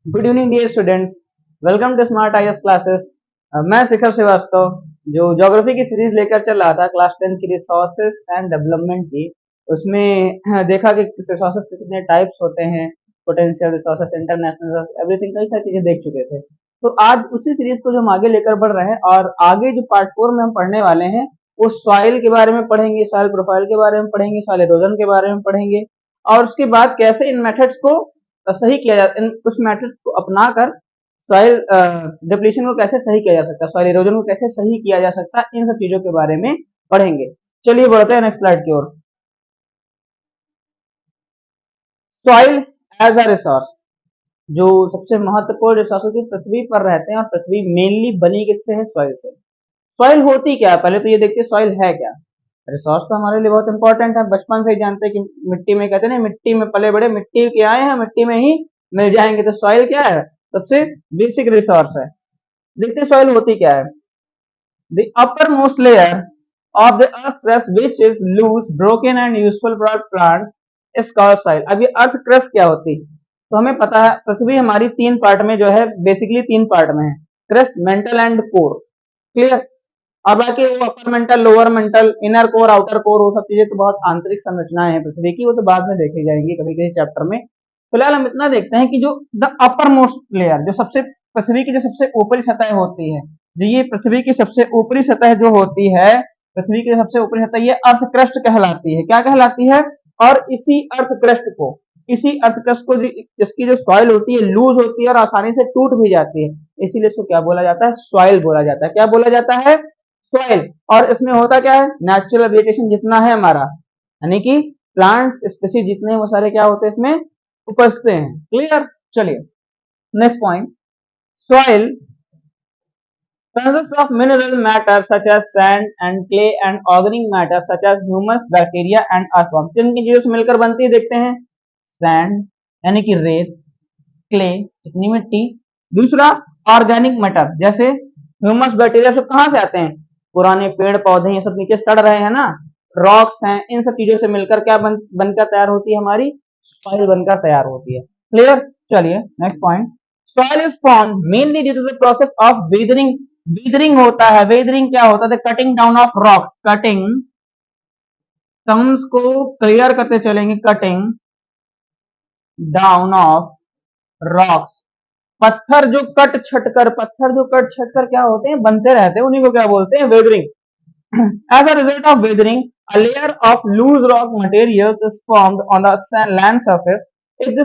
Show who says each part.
Speaker 1: Good evening dear students, welcome to smart IAS classes. मैं शिखर श्रीवास्तव जो geography की series लेकर चल रहा था क्लास 10 की रिसोर्सेज एंड डेवलपमेंट की। उसमें देखा कि रिसोर्सेज के कितने टाइप्स होते हैं, potential resources, international resources, everything, कई सारी चीजें देख चुके थे। तो आज उसी सीरीज को जो हम आगे लेकर बढ़ रहे हैं और आगे जो पार्ट 4 में हम पढ़ने वाले हैं वो सॉइल के बारे में पढ़ेंगे, सॉइल प्रोफाइल के बारे में पढ़ेंगे, सॉइल इरोजन के बारे में पढ़ेंगे और उसके बाद कैसे इन मेथड्स को सही किया जाता है, उस मेथड्स को अपनाकर सॉइल डिप्लीशन को कैसे सही किया जा सकता है, सॉइल इरोजन को कैसे सही किया जा सकता है, इन सब चीजों के बारे में पढ़ेंगे। चलिए बढ़ते हैं नेक्स्ट स्लाइड की ओर। सॉइल एज अ रिसोर्स, जो सबसे महत्वपूर्ण रिसोर्स की पृथ्वी पर रहते हैं और पृथ्वी मेनली बनी किससे है? सॉइल से। सॉइल होती क्या है, पहले तो ये देखते हैं सॉइल है क्या। रिसोर्स तो हमारे लिए बहुत इंपॉर्टेंट है, बचपन से ही जानते हैं कि मिट्टी में, कहते हैं मिट्टी में पले बड़े, मिट्टी के आए हैं, मिट्टी में ही मिल जाएंगे। तो सॉइल क्या है? सबसे बेसिक रिसोर्स है। देखते हैं सॉइल होती क्या है। The upper most layer of the earth crust which is loose, broken and useful for plants is called soil. अब ये अर्थ क्रस्ट क्या होती? तो हमें पता है पृथ्वी हमारी तीन पार्ट में जो है, बेसिकली तीन पार्ट में है, crust, mental and core. Clear? अब बाकी वो upper mantle, lower mental, inner core, outer core, वो सब चीजें तो बहुत आंतरिक संरचनाएं हैं पृथ्वी की, वो तो बाद में देखे जाएंगी कभी किसी चैप्टर में। फिलहाल हम इतना देखते हैं कि जो द अपर मोस्ट लेयर, जो सबसे पृथ्वी की जो सबसे ऊपरी सतह होती है, जो ये पृथ्वी की सबसे ऊपरी सतह जो होती है, पृथ्वी की सबसे ऊपरी सतह, ये अर्थ क्रस्ट कहलाती है। क्या कहलाती है? और इसी अर्थ क्रस्ट को, इसी अर्थ क्रस्ट को जिसकी जो सॉइल होती है लूज होती है और आसानी से टूट भी जाती है, इसीलिए इसको क्या बोला जाता है? सॉइल बोला जाता है। क्या बोला जाता है? सॉइल। और इसमें होता क्या है? नेचुरल वेजिटेशन जितना है हमारा, यानी कि प्लांट्स स्पीसीज जितने हैं वो सारे क्या होते हैं इसमें उपजते हैं। क्लियर? चलिए next point. Soil consists of mineral matter such as sand and clay and organic matter such as humus, bacteria and earthworms। किन किन चीजों से मिलकर बनती है देखते हैं। सैंड यानी कि रेत, क्ले चिकनी मिट्टी, दूसरा ऑर्गेनिक मैटर जैसे ह्यूमस, बैक्टीरिया, सब कहाँ से आते हैं? पुराने पेड़ पौधे ये सब नीचे सड़ रहे हैं ना, रॉक्स हैं, इन सब चीजों से मिलकर क्या बनकर तैयार होती है? हमारी सॉइल बनकर तैयार होती है। क्लियर? चलिए next point. Soil is form mainly due to the process of weathering. Weathering होता है। वेदरिंग क्या होता है? Cutting down of rocks. Cutting, terms को क्लियर करते चलेंगे। कटिंग डाउन ऑफ रॉक्स, पत्थर जो कट छटकर, पत्थर जो कट छटकर क्या होते हैं? बनते रहते हैं, उन्हीं को क्या बोलते हैं? Weathering. As a result of weathering, a layer of loose rock materials is formed on the land surface. If this